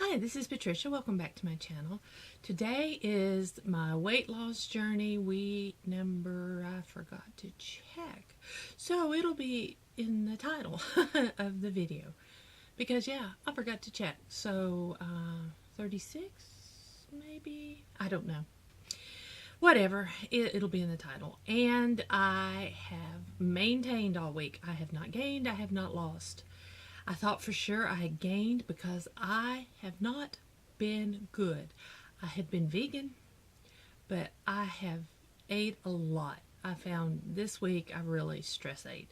Hi, this is Patricia. Welcome back to my channel. Today is my weight loss journey, week number, I forgot to check. So it'll be in the title of the video. Because yeah, I forgot to check. So 36 maybe? I don't know. Whatever, it'll be in the title. And I have maintained all week. I have not gained, I have not lost. I thought for sure I had gained because I have not been good. I had been vegan, but I have ate a lot. I found this week I really stress ate.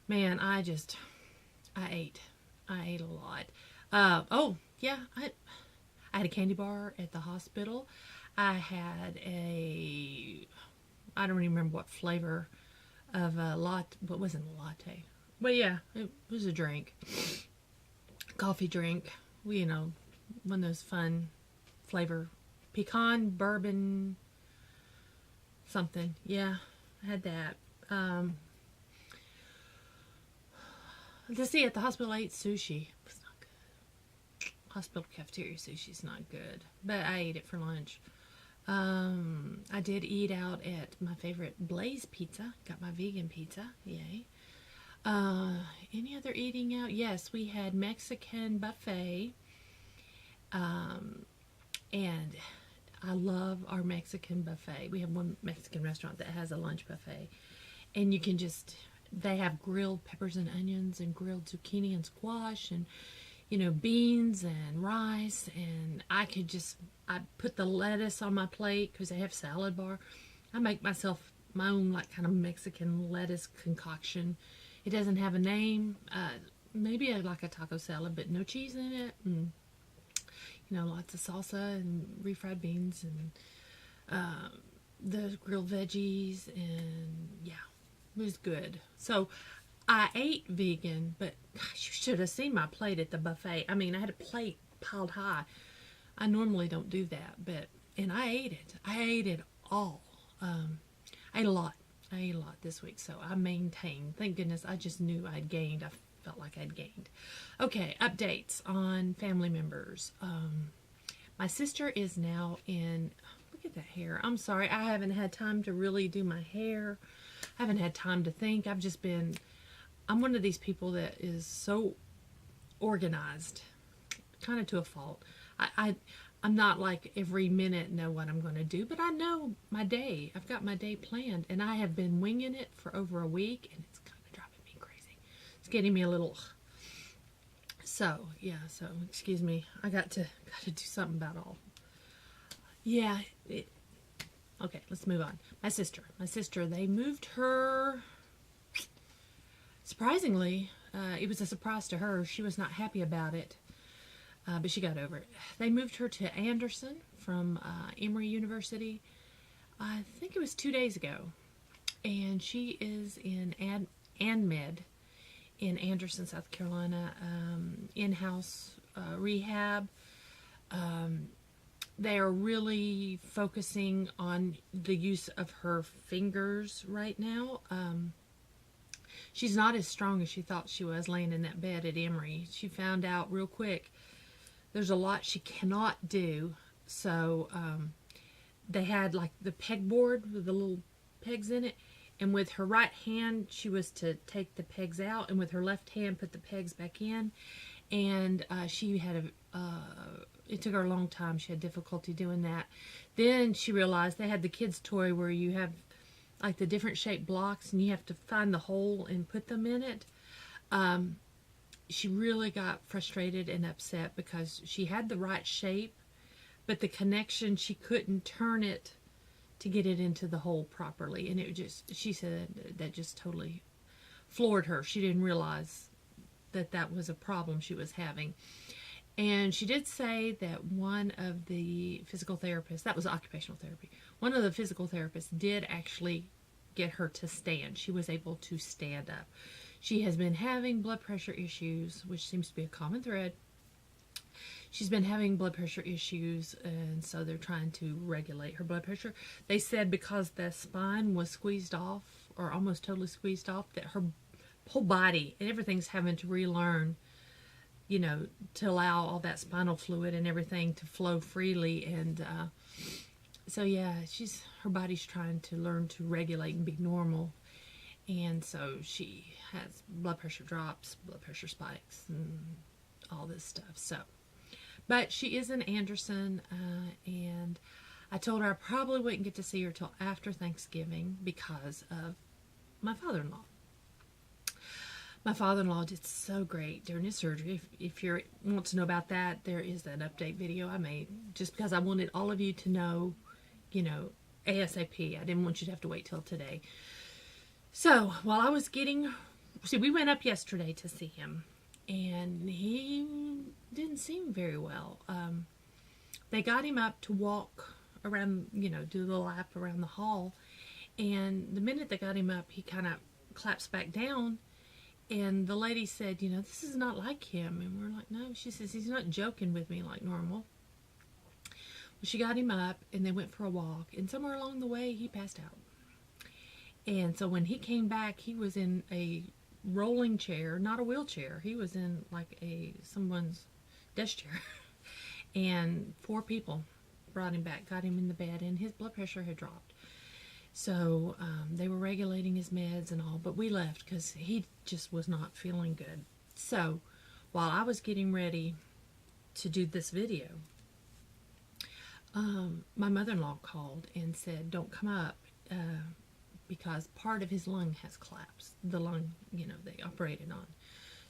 Man, I ate. I ate a lot. Oh, yeah, I had a candy bar at the hospital. I had I don't remember what flavor of a latte, but it wasn't a latte. But yeah, it was a drink. Coffee drink. You know, one of those fun flavor. Pecan, bourbon, something. Yeah, I had that. Let's see, at the hospital I ate sushi. It was not good. Hospital cafeteria sushi's not good. But I ate it for lunch. I did eat out at my favorite Blaze Pizza. Got my vegan pizza. Yay. Any other eating out? Yes, we had Mexican buffet. And I love our Mexican buffet. We have one Mexican restaurant that has a lunch buffet. And you can they have grilled peppers and onions and grilled zucchini and squash and, you know, beans and rice. And I put the lettuce on my plate because they have salad bar. I make myself my own kind of Mexican lettuce concoction. It doesn't have a name. Maybe like a taco salad, but no cheese in it. And, you know, lots of salsa and refried beans and the grilled veggies. And yeah, it was good. So I ate vegan, but gosh, you should have seen my plate at the buffet. I mean, I had a plate piled high. I normally don't do that, and I ate it. I ate it all. I ate a lot. I ate a lot this week, so I maintained. Thank goodness, I just knew I'd gained. I felt like I'd gained. Okay, updates on family members. My sister is now in, look at that hair. I'm sorry, I haven't had time to really do my hair. I haven't had time to think. I'm one of these people that is so organized, kind of to a fault. I'm not like every minute know what I'm going to do, but I know my day. I've got my day planned, and I have been winging it for over a week, and it's kind of driving me crazy. It's getting me a little. So yeah. So excuse me. I got to do something about all. Yeah. Okay. Let's move on. My sister. They moved her. Surprisingly, it was a surprise to her. She was not happy about it. But she got over it. They moved her to Anderson from Emory University. I think it was 2 days ago. And she is in ANMED in Anderson, South Carolina, in-house rehab. They are really focusing on the use of her fingers right now. She's not as strong as she thought she was laying in that bed at Emory. She found out real quick there's a lot she cannot do. So they had like the pegboard with the little pegs in it, and with her right hand she was to take the pegs out, and with her left hand put the pegs back in. And she had it took her a long time. She had difficulty doing that. Then she realized they had the kids' toy where you have like the different shaped blocks and you have to find the hole and put them in it. She really got frustrated and upset because she had the right shape, but the connection, she couldn't turn it to get it into the hole properly. And she said that just totally floored her. She didn't realize that was a problem she was having. And she did say that one of the physical therapists, that was occupational therapy, one of the physical therapists did actually get her to stand. She was able to stand up. She has been having blood pressure issues, which seems to be a common thread. She's been having blood pressure issues, and so they're trying to regulate her blood pressure. They said because the spine was squeezed off, or almost totally squeezed off, that her whole body and everything's having to relearn you know, to allow all that spinal fluid and everything to flow freely. And so yeah, her body's trying to learn to regulate and be normal. And so she has blood pressure drops, blood pressure spikes, and all this stuff. So, but she is in Anderson, and I told her I probably wouldn't get to see her till after Thanksgiving because of my father-in-law. My father-in-law did so great during his surgery. If you want to know about that, there is that update video I made, just because I wanted all of you to know, you know, ASAP. I didn't want you to have to wait till today. So, while I was we went up yesterday to see him, and he didn't seem very well. They got him up to walk around, you know, do the lap around the hall, and the minute they got him up, he kind of collapsed back down, and the lady said, you know, this is not like him, and we're like, no. She says, he's not joking with me like normal. Well, she got him up, and they went for a walk, and somewhere along the way, he passed out. And so when he came back, he was in a rolling chair, not a wheelchair. He was in like someone's desk chair. And 4 people brought him back, got him in the bed, and his blood pressure had dropped. So they were regulating his meds and all, but we left because he just was not feeling good. So while I was getting ready to do this video, my mother-in-law called and said, don't come up, because part of his lung has collapsed. The lung, you know, they operated on.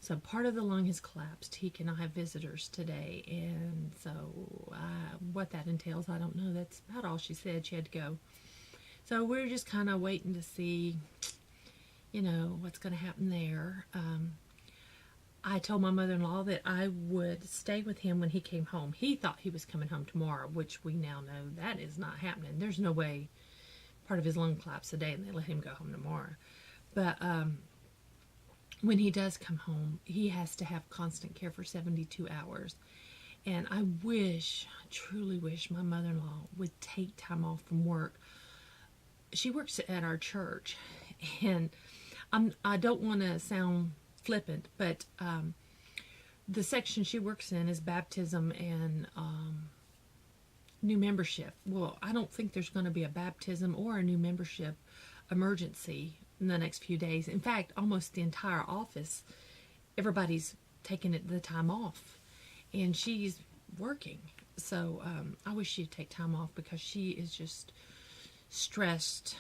So part of the lung has collapsed. He cannot have visitors today. And so what that entails, I don't know. That's about all she said. She had to go. So we're just kind of waiting to see, you know, what's going to happen there. I told my mother-in-law that I would stay with him when he came home. He thought he was coming home tomorrow, which we now know that is not happening. There's no way part of his lung collapsed today and they let him go home tomorrow. But when he does come home, he has to have constant care for 72 hours. And I truly wish my mother-in-law would take time off from work. She works at our church, and I don't want to sound flippant, but the section she works in is baptism and new membership. Well, I don't think there's going to be a baptism or a new membership emergency in the next few days. In fact, almost the entire office, everybody's taking the time off, and she's working. So I wish she'd take time off, because she is just stressed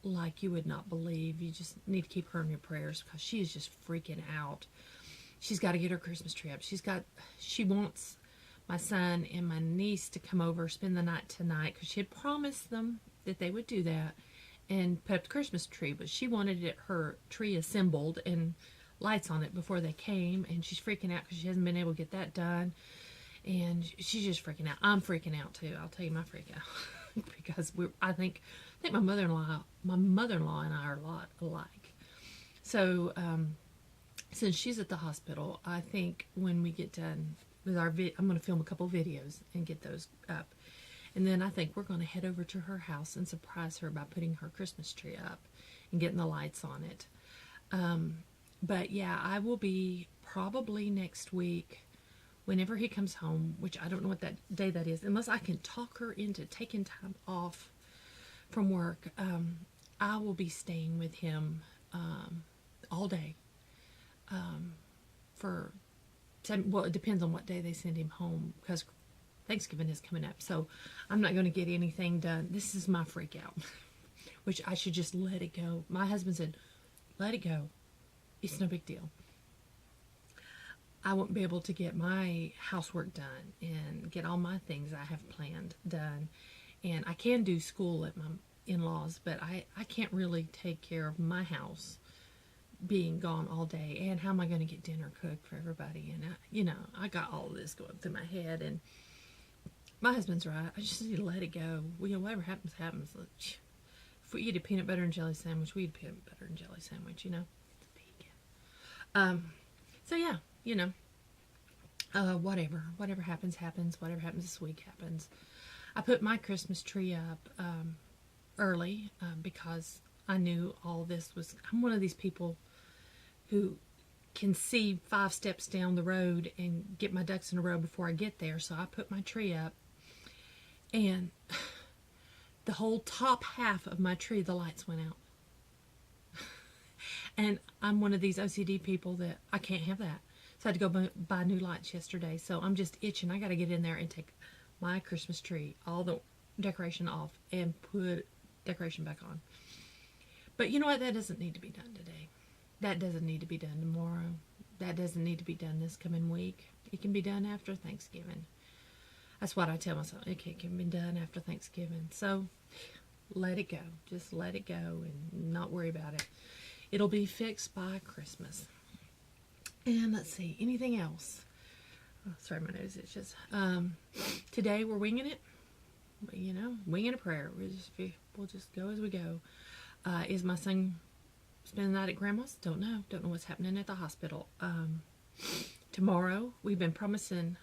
like you would not believe. You just need to keep her in your prayers, because she is just freaking out. She's got to get her Christmas tree up. She wants my son and my niece to come over, spend the night tonight, because she had promised them that they would do that and put up the Christmas tree, but she wanted her tree assembled and lights on it before they came, and she's freaking out because she hasn't been able to get that done, and she's just freaking out. I'm freaking out too. I'll tell you my freak out because I think my mother-in-law and I are a lot alike. So since she's at the hospital, I think when we get done with I'm going to film a couple videos and get those up. And then I think we're going to head over to her house and surprise her by putting her Christmas tree up and getting the lights on it. But yeah, I will be probably next week, whenever he comes home, which I don't know what that day that is, unless I can talk her into taking time off from work. I will be staying with him all day well, it depends on what day they send him home, because Thanksgiving is coming up, so I'm not going to get anything done. This is my freak out, which I should just let it go. My husband said, let it go. It's no big deal. I won't be able to get my housework done and get all my things I have planned done. And I can do school at my in-laws, but I can't really take care of my house being gone all day. And how am I going to get dinner cooked for everybody? And I got all of this going through my head, and my husband's right. I just need to let it go. Whatever happens, happens. If we eat a peanut butter and jelly sandwich, we eat a peanut butter and jelly sandwich, It's vegan. So yeah, whatever happens, happens. Whatever happens this week happens. I put my Christmas tree up early because I knew all this was. I'm one of these people who can see 5 steps down the road and get my ducks in a row before I get there. So I put my tree up, and the whole top half of my tree, the lights went out. And I'm one of these OCD people that I can't have that. So I had to go buy new lights yesterday. So I'm just itching. I got to get in there and take my Christmas tree, all the decoration off, and put decoration back on. But you know what? That doesn't need to be done today. That doesn't need to be done tomorrow. That doesn't need to be done this coming week. It can be done after Thanksgiving. That's what I tell myself. It can be done after Thanksgiving. So let it go. Just let it go and not worry about it. It'll be fixed by Christmas. And let's see, anything else? Oh, sorry, my nose itches. Today we're winging it. You know, winging a prayer. We'll just go as we go. Is my son spending the night at Grandma's? Don't know. Don't know what's happening at the hospital. Tomorrow, we've been promising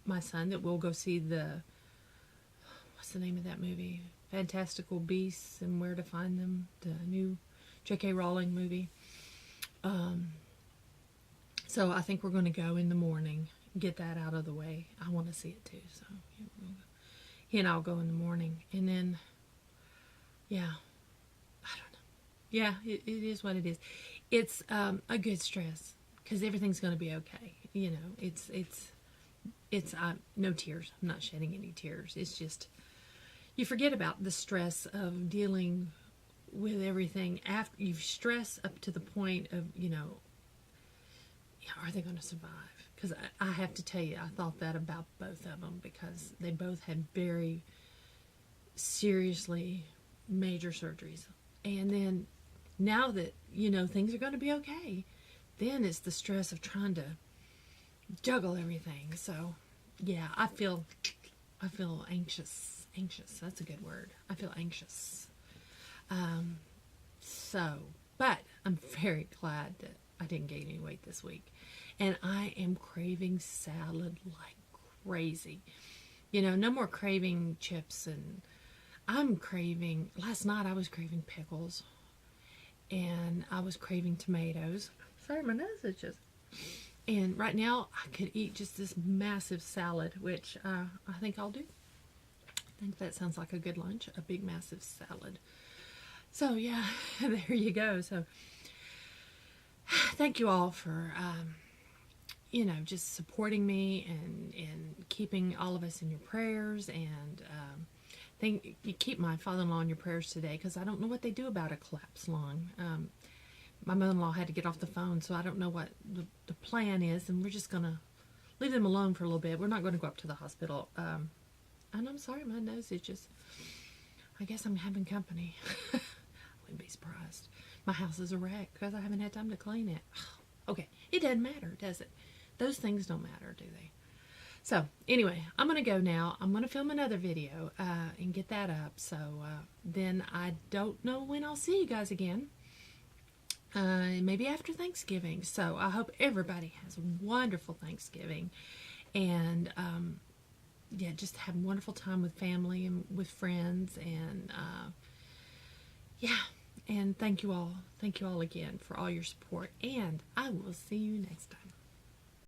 my son that we'll go see what's the name of that movie? Fantastical Beasts and Where to Find Them. The new J.K. Rowling movie. So I think we're going to go in the morning, get that out of the way. I want to see it too. So he and I'll go in the morning. And then, yeah, I don't know. Yeah, it is what it is. It's a good stress because everything's going to be okay. You know, it's no tears. I'm not shedding any tears. It's just, you forget about the stress of dealing with everything after you've stressed up to the point of, you know, are they going to survive? Because I have to tell you, I thought that about both of them because they both had very seriously major surgeries. And then now that, you know, things are going to be okay, then it's the stress of trying to juggle everything. So, yeah, I feel anxious. Anxious, that's a good word. I feel anxious. But I'm very glad that I didn't gain any weight this week. And I am craving salad like crazy. You know, no more craving chips. And I'm craving, last night I was craving pickles. And I was craving tomatoes. Sorry, my nose itches. And right now I could eat just this massive salad, which I think I'll do. I think that sounds like a good lunch, a big massive salad. So yeah, there you go. So thank you all for, you know, just supporting me and keeping all of us in your prayers. And you keep my father-in-law in your prayers today because I don't know what they do about a collapsed lung. My mother-in-law had to get off the phone, so I don't know what the plan is. And we're just going to leave them alone for a little bit. We're not going to go up to the hospital. And I'm sorry, my nose is just, I guess I'm having company. I wouldn't be surprised. My house is a wreck because I haven't had time to clean it. Okay, it doesn't matter, does it? Those things don't matter, do they? So, anyway, I'm going to go now. I'm going to film another video and get that up. So, then I don't know when I'll see you guys again. Maybe after Thanksgiving. So, I hope everybody has a wonderful Thanksgiving. And, yeah, just have a wonderful time with family and with friends. And, yeah. And thank you all. Thank you all again for all your support. And I will see you next time.